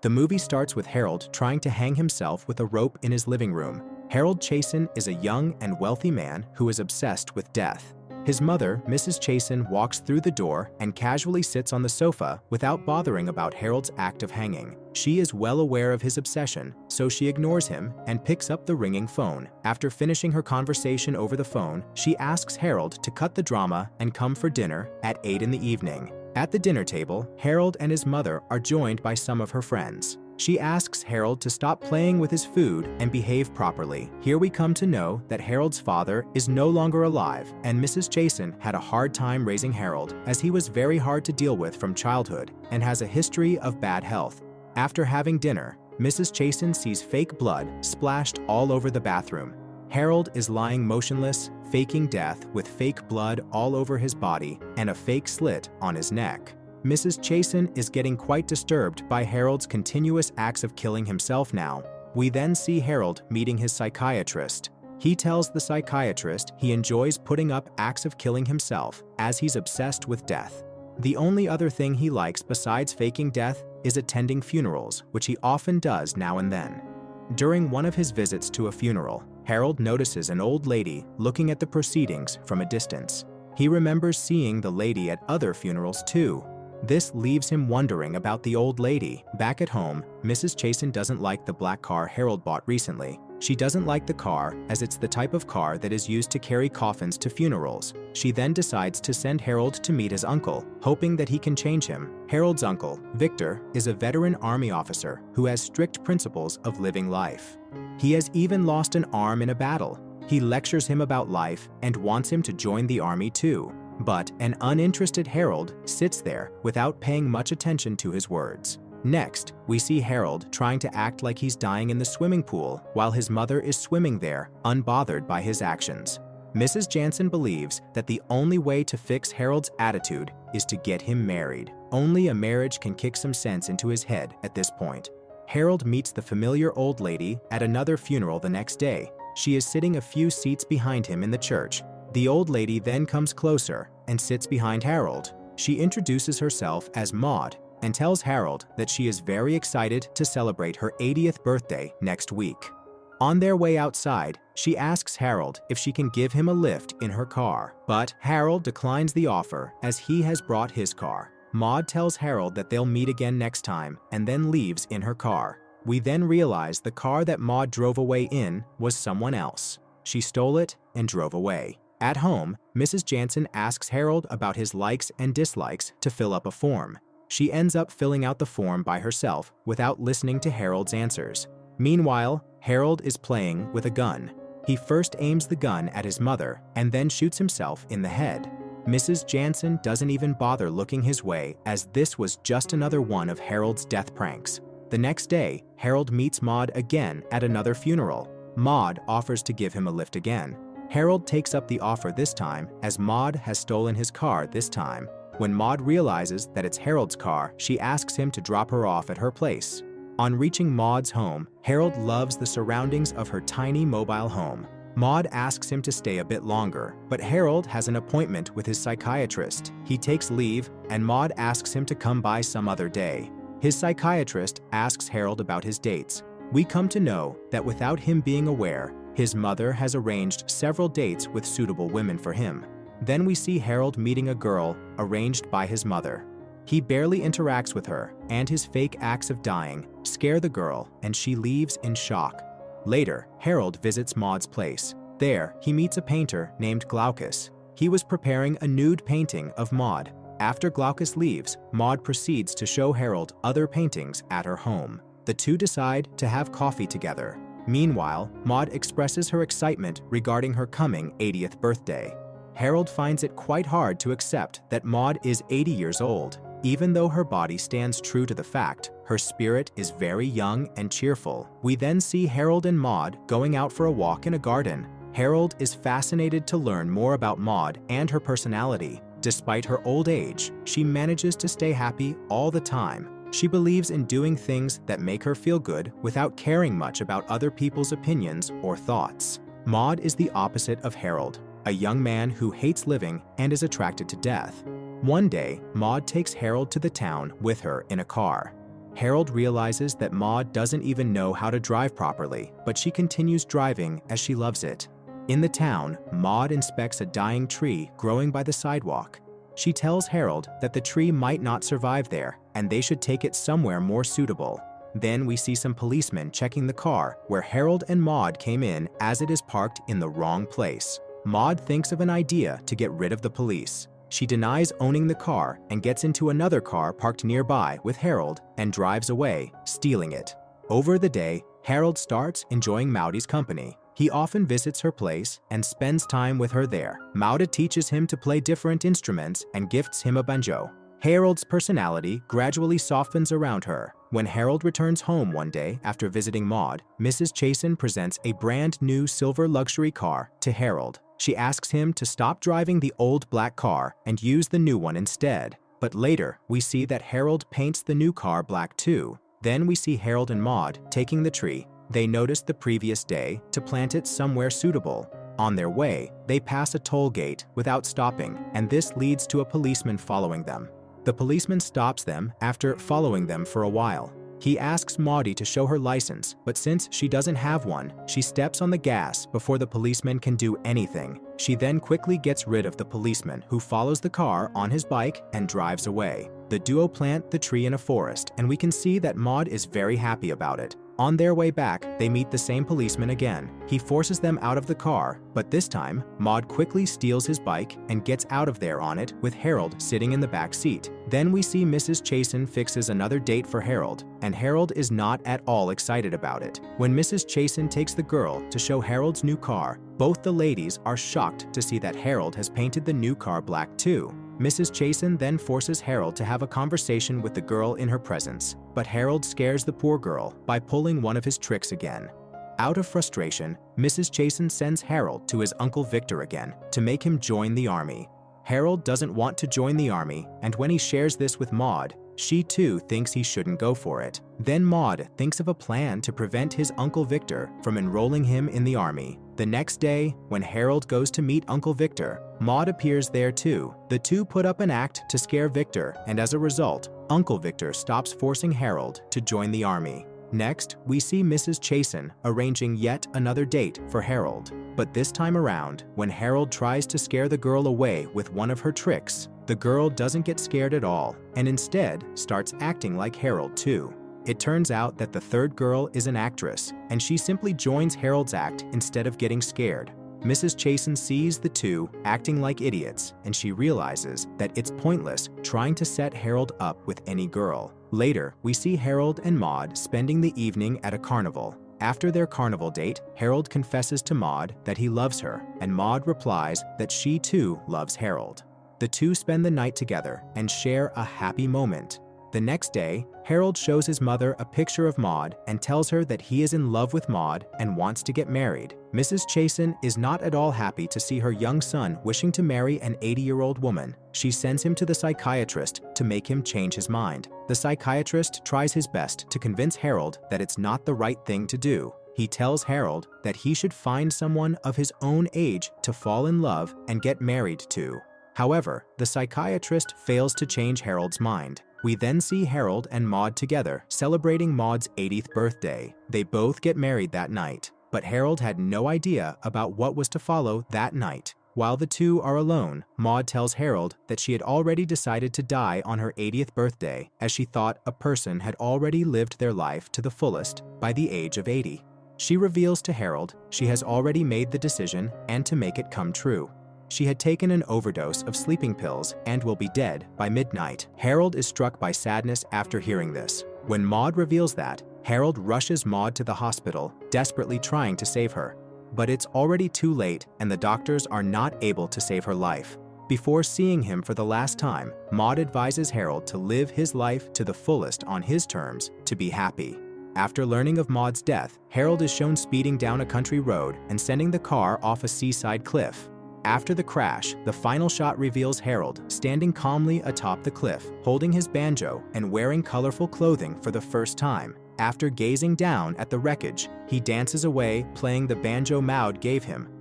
The movie starts with Harold trying to hang himself with a rope in his living room. Harold Chasen is a young and wealthy man who is obsessed with death. His mother, Mrs. Chasen, walks through the door and casually sits on the sofa without bothering about Harold's act of hanging. She is well aware of his obsession, so she ignores him and picks up the ringing phone. After finishing her conversation over the phone, she asks Harold to cut the drama and come for dinner at 8 in the evening. At the dinner table, Harold and his mother are joined by some of her friends. She asks Harold to stop playing with his food and behave properly. Here we come to know that Harold's father is no longer alive, and Mrs. Chasen had a hard time raising Harold, as he was very hard to deal with from childhood and has a history of bad health. After having dinner, Mrs. Chasen sees fake blood splashed all over the bathroom. Harold is lying motionless, faking death with fake blood all over his body and a fake slit on his neck. Mrs. Chasen is getting quite disturbed by Harold's continuous acts of killing himself now. We then see Harold meeting his psychiatrist. He tells the psychiatrist he enjoys putting up acts of killing himself as he's obsessed with death. The only other thing he likes besides faking death is attending funerals, which he often does now and then. During one of his visits to a funeral, Harold notices an old lady looking at the proceedings from a distance. He remembers seeing the lady at other funerals too. This leaves him wondering about the old lady. Back at home, Mrs. Chasen doesn't like the black car Harold bought recently. She doesn't like the car as it's the type of car that is used to carry coffins to funerals. She then decides to send Harold to meet his uncle, hoping that he can change him. Harold's uncle, Victor, is a veteran army officer who has strict principles of living life. He has even lost an arm in a battle. He lectures him about life and wants him to join the army too. But an uninterested Harold sits there without paying much attention to his words. Next, we see Harold trying to act like he's dying in the swimming pool while his mother is swimming there, unbothered by his actions. Mrs. Jansen believes that the only way to fix Harold's attitude is to get him married. Only a marriage can kick some sense into his head at this point. Harold meets the familiar old lady at another funeral the next day. She is sitting a few seats behind him in the church. The old lady then comes closer and sits behind Harold. She introduces herself as Maude and tells Harold that she is very excited to celebrate her 80th birthday next week. On their way outside, she asks Harold if she can give him a lift in her car, but Harold declines the offer as he has brought his car. Maude tells Harold that they'll meet again next time and then leaves in her car. We then realize the car that Maude drove away in was someone else. She stole it and drove away. At home, Mrs. Jansen asks Harold about his likes and dislikes to fill up a form. She ends up filling out the form by herself without listening to Harold's answers. Meanwhile, Harold is playing with a gun. He first aims the gun at his mother and then shoots himself in the head. Mrs. Jansen doesn't even bother looking his way, as this was just another one of Harold's death pranks. The next day, Harold meets Maude again at another funeral. Maude offers to give him a lift again. Harold takes up the offer this time, as Maude has stolen his car this time. When Maude realizes that it's Harold's car, she asks him to drop her off at her place. On reaching Maude's home, Harold loves the surroundings of her tiny mobile home. Maude asks him to stay a bit longer, but Harold has an appointment with his psychiatrist. He takes leave, and Maude asks him to come by some other day. His psychiatrist asks Harold about his dates. We come to know that without him being aware, his mother has arranged several dates with suitable women for him. Then we see Harold meeting a girl arranged by his mother. He barely interacts with her, and his fake acts of dying scare the girl, and she leaves in shock. Later, Harold visits Maude's place. There, he meets a painter named Glaucus. He was preparing a nude painting of Maude. After Glaucus leaves, Maude proceeds to show Harold other paintings at her home. The two decide to have coffee together. Meanwhile, Maude expresses her excitement regarding her coming 80th birthday. Harold finds it quite hard to accept that Maude is 80 years old. Even though her body stands true to the fact, her spirit is very young and cheerful. We then see Harold and Maude going out for a walk in a garden. Harold is fascinated to learn more about Maude and her personality. Despite her old age, she manages to stay happy all the time. She believes in doing things that make her feel good without caring much about other people's opinions or thoughts. Maude is the opposite of Harold, a young man who hates living and is attracted to death. One day, Maude takes Harold to the town with her in a car. Harold realizes that Maude doesn't even know how to drive properly, but she continues driving as she loves it. In the town, Maude inspects a dying tree growing by the sidewalk. She tells Harold that the tree might not survive there and they should take it somewhere more suitable. Then we see some policemen checking the car where Harold and Maude came in as it is parked in the wrong place. Maude thinks of an idea to get rid of the police. She denies owning the car and gets into another car parked nearby with Harold and drives away, stealing it. Over the day, Harold starts enjoying Maude's company. He often visits her place and spends time with her there. Maude teaches him to play different instruments and gifts him a banjo. Harold's personality gradually softens around her. When Harold returns home one day after visiting Maude, Mrs. Chasen presents a brand new silver luxury car to Harold. She asks him to stop driving the old black car and use the new one instead. But later, we see that Harold paints the new car black too. Then we see Harold and Maude taking the tree they noticed the previous day to plant it somewhere suitable. On their way, they pass a toll gate without stopping, and this leads to a policeman following them. The policeman stops them after following them for a while. He asks Maude to show her license, but since she doesn't have one, she steps on the gas before the policeman can do anything. She then quickly gets rid of the policeman, who follows the car on his bike and drives away. The duo plant the tree in a forest, and we can see that Maude is very happy about it. On their way back, they meet the same policeman again. He forces them out of the car, but this time, Maude quickly steals his bike and gets out of there on it with Harold sitting in the back seat. Then we see Mrs. Chasen fixes another date for Harold, and Harold is not at all excited about it. When Mrs. Chasen takes the girl to show Harold's new car, both the ladies are shocked to see that Harold has painted the new car black too. Mrs. Chasen then forces Harold to have a conversation with the girl in her presence, but Harold scares the poor girl by pulling one of his tricks again. Out of frustration, Mrs. Chasen sends Harold to his Uncle Victor again to make him join the army. Harold doesn't want to join the army, and when he shares this with Maude, she too thinks he shouldn't go for it. Then Maude thinks of a plan to prevent his Uncle Victor from enrolling him in the army. The next day, when Harold goes to meet Uncle Victor, Maude appears there too. The two put up an act to scare Victor, and as a result, Uncle Victor stops forcing Harold to join the army. Next, we see Mrs. Chasen arranging yet another date for Harold. But this time around, when Harold tries to scare the girl away with one of her tricks, the girl doesn't get scared at all, and instead starts acting like Harold too. It turns out that the third girl is an actress, and she simply joins Harold's act instead of getting scared. Mrs. Chasen sees the two acting like idiots, and she realizes that it's pointless trying to set Harold up with any girl. Later, we see Harold and Maude spending the evening at a carnival. After their carnival date, Harold confesses to Maude that he loves her, and Maude replies that she too loves Harold. The two spend the night together and share a happy moment. The next day, Harold shows his mother a picture of Maude and tells her that he is in love with Maude and wants to get married. Mrs. Chasen is not at all happy to see her young son wishing to marry an 80-year-old woman. She sends him to the psychiatrist to make him change his mind. The psychiatrist tries his best to convince Harold that it's not the right thing to do. He tells Harold that he should find someone of his own age to fall in love and get married to. However, the psychiatrist fails to change Harold's mind. We then see Harold and Maude together, celebrating Maude's 80th birthday. They both get married that night, but Harold had no idea about what was to follow that night. While the two are alone, Maude tells Harold that she had already decided to die on her 80th birthday, as she thought a person had already lived their life to the fullest by the age of 80. She reveals to Harold she has already made the decision and to make it come true. She had taken an overdose of sleeping pills and will be dead by midnight. Harold is struck by sadness after hearing this. When Maude reveals that, Harold rushes Maude to the hospital, desperately trying to save her. But it's already too late, and the doctors are not able to save her life. Before seeing him for the last time, Maude advises Harold to live his life to the fullest on his terms, to be happy. After learning of Maude's death, Harold is shown speeding down a country road and sending the car off a seaside cliff. After the crash, the final shot reveals Harold standing calmly atop the cliff, holding his banjo and wearing colorful clothing for the first time. After gazing down at the wreckage, he dances away playing the banjo Maude gave him.